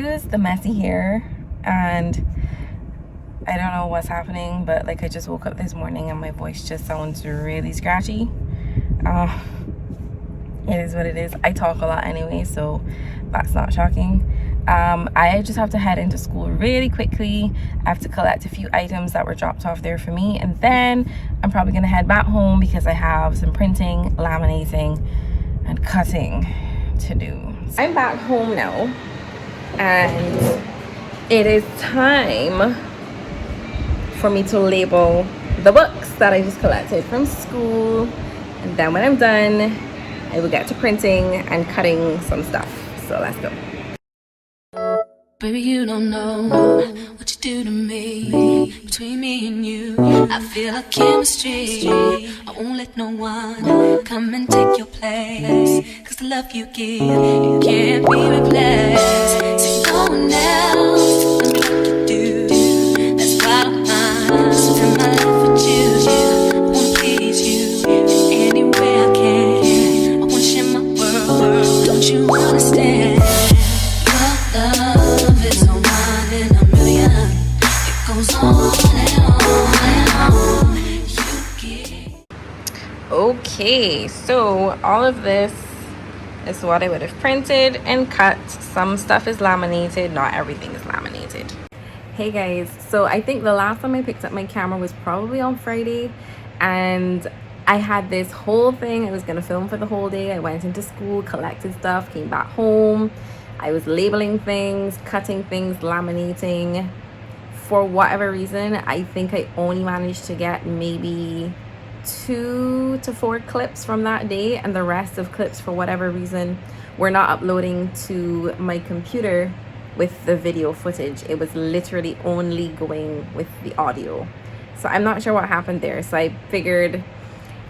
excuse the messy hair, and I don't know what's happening, but like I just woke up this morning and my voice just sounds really scratchy. It is what it is. I talk a lot anyway, so that's not shocking. I just have to head into school really quickly. I have to collect a few items that were dropped off there for me, and then I'm probably gonna head back home because I have some printing, laminating, and cutting to do. I'm back home now, and it is time for me to label the books that I just collected from school, and then when I'm done, I will get to printing and cutting some stuff. So let's go. Baby, you don't know what you do to me. Between me and you, I feel like chemistry. I won't let no one come and take your place. Cause the love you give, it can't be replaced. Say no one else do me like you do. That's why I spend my life with you. I wanna please you in any way I can. I wanna share my world, don't you understand? Your love is a one in a million. It goes on and on and on. You get. Okay, so all of this is what I would have printed and cut. Some stuff is laminated, not everything is laminated. Hey guys, so I think the last time I picked up my camera was probably on Friday, and I had this whole thing I was gonna film for the whole day. I went into school, collected stuff, came back home. I was labeling things, cutting things, laminating. For whatever reason, I think I only managed to get maybe 2 to 4 clips from that day, and the rest of clips, for whatever reason, were not uploading to my computer with the video footage. It was literally only going with the audio. So I'm not sure what happened there. So I figured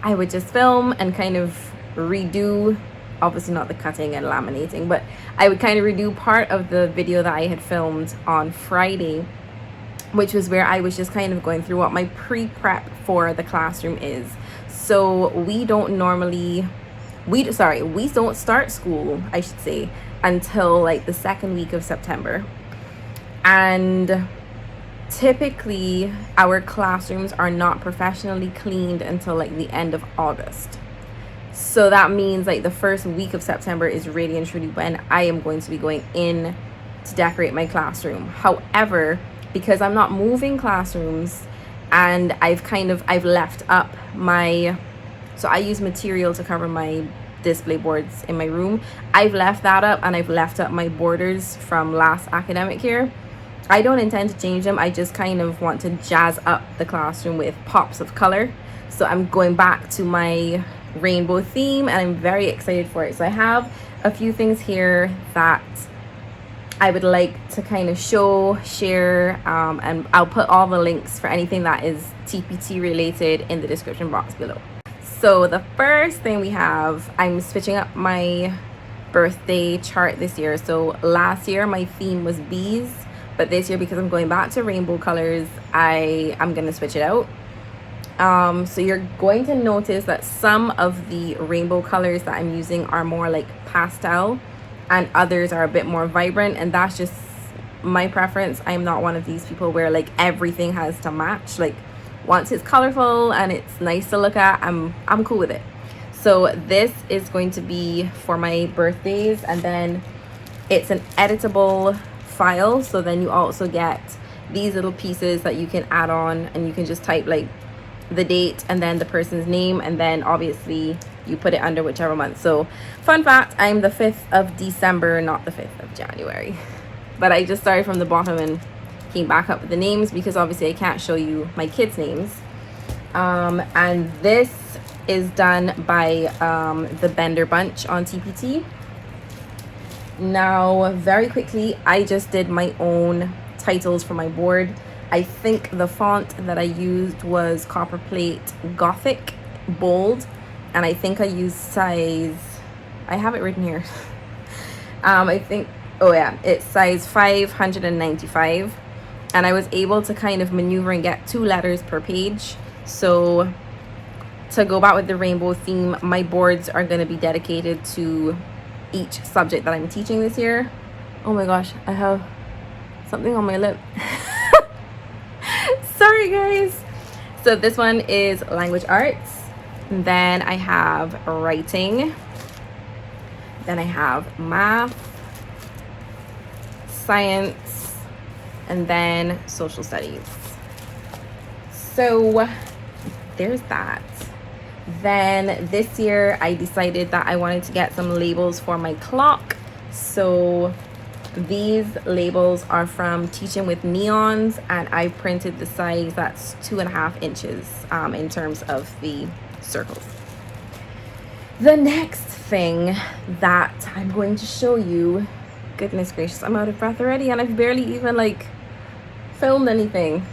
I would just film and kind of redo, obviously not the cutting and laminating, but I would kind of redo part of the video that I had filmed on Friday, which was where I was just kind of going through what my pre-prep for the classroom is. So we don't start school, I should say, until like the second week of September. And typically our classrooms are not professionally cleaned until like the end of August. So that means like the first week of September is really and truly when I am going to be going in to decorate my classroom. However, because I'm not moving classrooms, and I've left up my, so I use material to cover my display boards in my room. I've left that up, and I've left up my borders from last academic year. I don't intend to change them. I just kind of want to jazz up the classroom with pops of color. So I'm going back to my rainbow theme, and I'm very excited for it. So I have a few things here that I would like to kind of share, and I'll put all the links for anything that is TPT related in the description box below. So the first thing we have, I'm switching up my birthday chart this year. So last year my theme was bees, but this year, because I'm going back to rainbow colors, I'm gonna switch it out. So you're going to notice that some of the rainbow colors that I'm using are more like pastel, and others are a bit more vibrant, and that's just my preference. I'm not one of these people where like everything has to match. Like once it's colorful and it's nice to look at, I'm cool with it. So this is going to be for my birthdays, and then it's an editable file. So then you also get these little pieces that you can add on, and you can just type like the date and then the person's name, and then obviously you put it under whichever month. So fun fact, I'm the 5th of December, not the 5th of January. But I just started from the bottom and came back up with the names, because obviously I can't show you my kids' names. And this is done by the Bender Bunch on TPT. Now, very quickly, I just did my own titles for my board. I think the font that I used was Copper Plate Gothic Bold, and I think I used size, I have it written here. I think, oh yeah, it's size 595, and I was able to kind of maneuver and get 2 letters per page. So to go back with the rainbow theme, my boards are going to be dedicated to each subject that I'm teaching this year. Oh my gosh, I have something on my lip. Sorry guys. So this one is language arts. And then I have writing. Then I have math, science, and then social studies. So there's that. Then this year I decided that I wanted to get some labels for my clock. So these labels are from Teaching with Neons, and I printed the size that's 2.5 inches in terms of the circles. The next thing that I'm going to show you, goodness gracious, I'm out of breath already and I've barely even like filmed anything,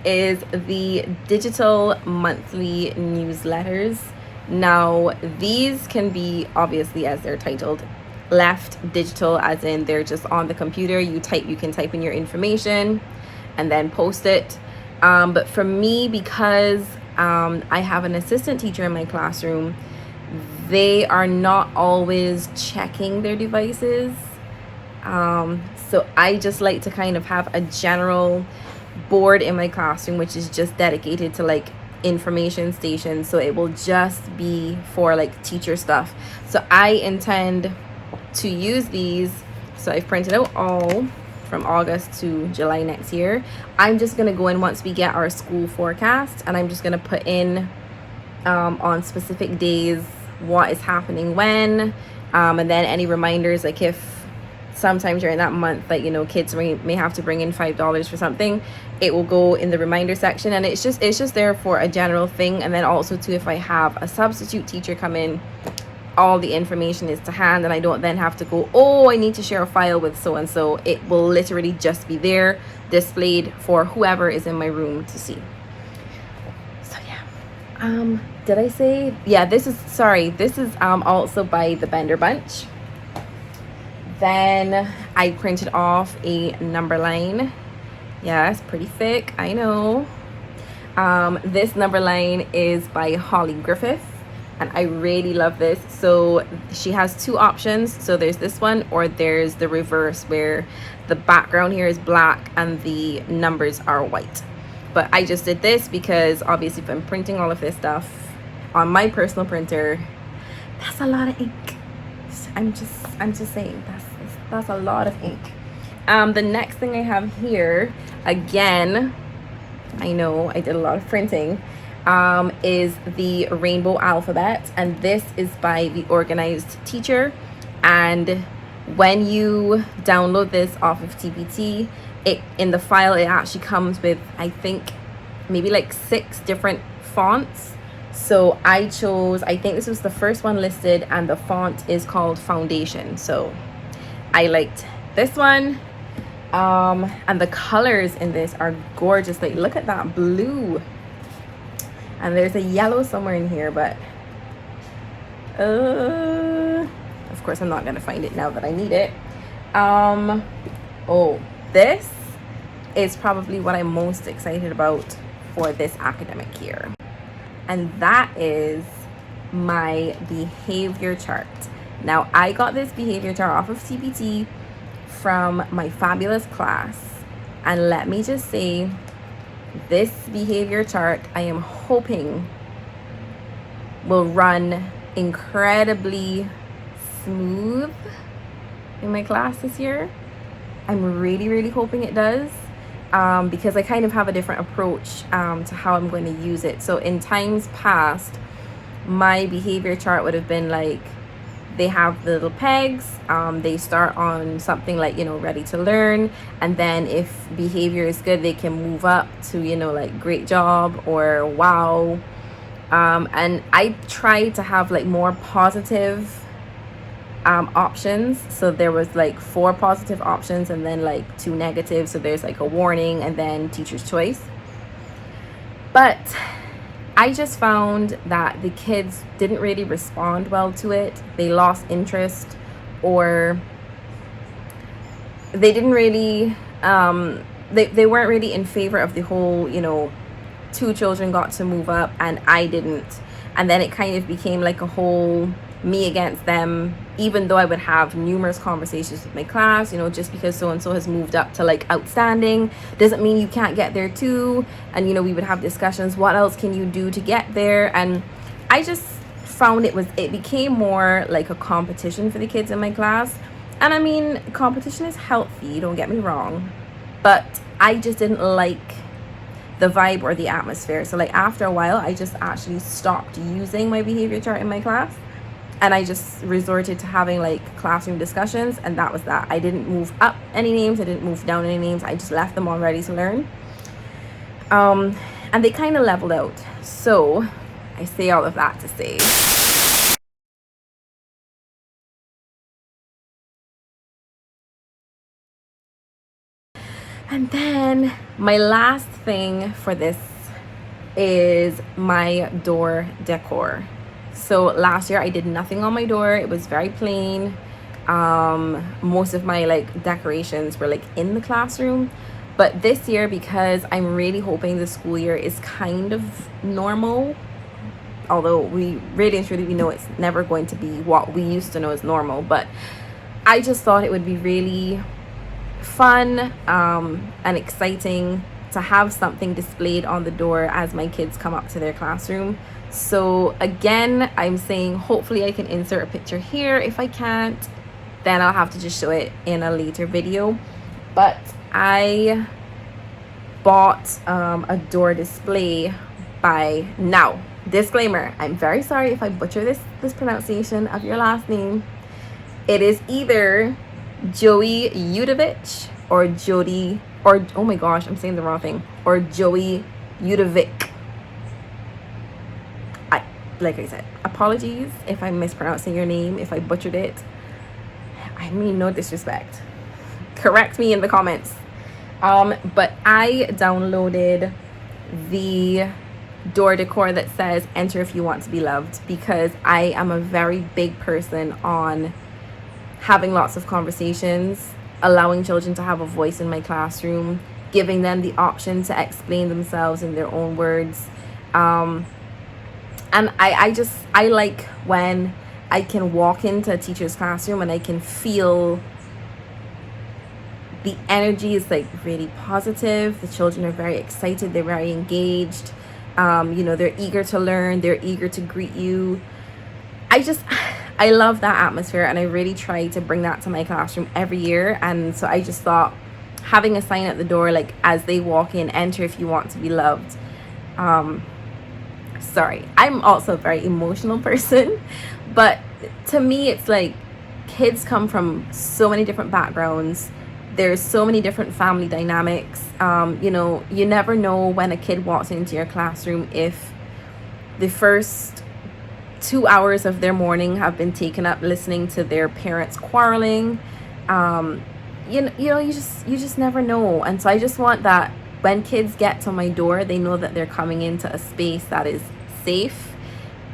is the digital monthly newsletters. Now these can be, obviously as they're titled, left digital, as in they're just on the computer. You can type in your information and then post it. But for me, because I have an assistant teacher in my classroom, they are not always checking their devices. So I just like to kind of have a general board in my classroom which is just dedicated to like information stations, so it will just be for like teacher stuff. So I intend to use these. So I've printed out all from August to July next year. I'm just gonna go in once we get our school forecast, and I'm just gonna put in on specific days what is happening when, and then any reminders, like if sometime during that month, like, you know, kids may have to bring in $5 for something, it will go in the reminder section, and it's just there for a general thing. And then also too, if I have a substitute teacher come in, all the information is to hand, and I don't then have to go, oh, I need to share a file with so and so. It will literally just be there displayed for whoever is in my room to see. So yeah, did I say, yeah, this is also by the Bender Bunch. Then I printed off a number line. Yes, pretty thick, I know. This number line is by Holly Griffith, and I really love this. So she has two options. So there's this one, or there's the reverse where the background here is black and the numbers are white. But I just did this because obviously if I'm printing all of this stuff on my personal printer, that's a lot of ink. I'm just saying, that's a lot of ink. The next thing I have here, again, I know I did a lot of printing, is the rainbow alphabet, and this is by the Organized Teacher. And when you download this off of TPT, in the file it actually comes with, I think, maybe like 6 different fonts. So I think this was the first one listed, and the font is called Foundation. So I liked this one. And the colors in this are gorgeous. Like, look at that blue. And there's a yellow somewhere in here, but of course I'm not gonna find it now that I need it. Oh, this is probably what I'm most excited about for this academic year. And that is my behavior chart. Now, I got this behavior chart off of TPT from my fabulous class, and let me just say, this behavior chart I am hoping will run incredibly smooth in my class this year. I'm really hoping it does, because I kind of have a different approach to how I'm going to use it. So in times past, my behavior chart would have been like, they have the little pegs, they start on something like, you know, ready to learn, and then if behavior is good, they can move up to, you know, like great job or wow. And I tried to have like more positive options. So there was like 4 positive options and then like 2 negative. So there's like a warning and then teacher's choice. But I just found that the kids didn't really respond well to it. They lost interest, or they didn't really, they weren't really in favor of the whole, you know, 2 children got to move up and I didn't. And then it kind of became like a whole me against them, even though I would have numerous conversations with my class. You know, just because so and so has moved up to like outstanding doesn't mean you can't get there too. And you know, we would have discussions, what else can you do to get there? And I just found it became more like a competition for the kids in my class. And I mean, competition is healthy, don't get me wrong, but I just didn't like the vibe or the atmosphere. So like after a while, I just actually stopped using my behavior chart in my class, and I just resorted to having like classroom discussions, and that was that. I didn't move up any names, I didn't move down any names, I just left them all ready to learn. And they kind of leveled out. So I say all of that to say, and then my last thing for this is my door decor. So last year I did nothing on my door. It was very plain. Most of my like decorations were like in the classroom. But this year, because I'm really hoping the school year is kind of normal, although we really and truly we know it's never going to be what we used to know as normal, but I just thought it would be really fun and exciting to have something displayed on the door as my kids come up to their classroom. So again, I'm saying hopefully I can insert a picture here. If I can't, then I'll have to just show it in a later video. But I bought a door display by now. Disclaimer, I'm very sorry if I butcher this pronunciation of your last name. It is either Joey Udovich or Jody, or oh my gosh, I'm saying the wrong thing, or Joey Udovic. Like I said, apologies if I'm mispronouncing your name, if I butchered it. I mean no disrespect. Correct me in the comments. But I downloaded the door decor that says enter if you want to be loved, because I am a very big person on having lots of conversations, allowing children to have a voice in my classroom, giving them the option to explain themselves in their own words. And I like when I can walk into a teacher's classroom and I can feel the energy is like really positive. The children are very excited, they're very engaged. You know, they're eager to learn, they're eager to greet you. I love that atmosphere, and I really try to bring that to my classroom every year. And so I just thought having a sign at the door, like as they walk in, enter if you want to be loved. Sorry, I'm also a very emotional person, but to me it's like kids come from so many different backgrounds. There's so many different family dynamics. You know, you never know when a kid walks into your classroom if the first 2 hours of their morning have been taken up listening to their parents quarreling. You just never know. And so I just want that when kids get to my door, they know that they're coming into a space that is safe,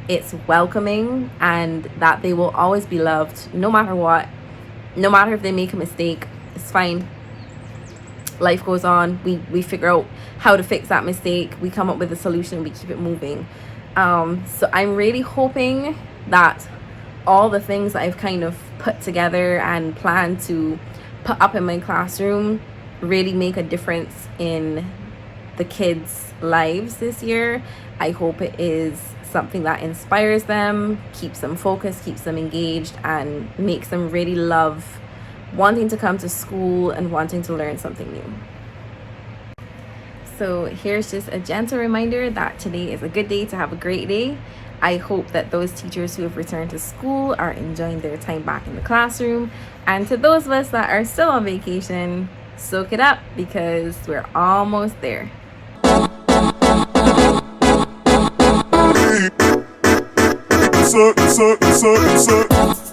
it's welcoming, and that they will always be loved no matter what. No matter if they make a mistake, it's fine. Life goes on. We figure out how to fix that mistake. We come up with a solution. We keep it moving. So I'm really hoping that all the things I've kind of put together and planned to put up in my classroom really make a difference in the kids' lives this year. I hope it is something that inspires them, keeps them focused, keeps them engaged, and makes them really love wanting to come to school and wanting to learn something new. So here's just a gentle reminder that today is a good day to have a great day. I hope that those teachers who have returned to school are enjoying their time back in the classroom. And to those of us that are still on vacation, soak it up because we're almost there. Suck.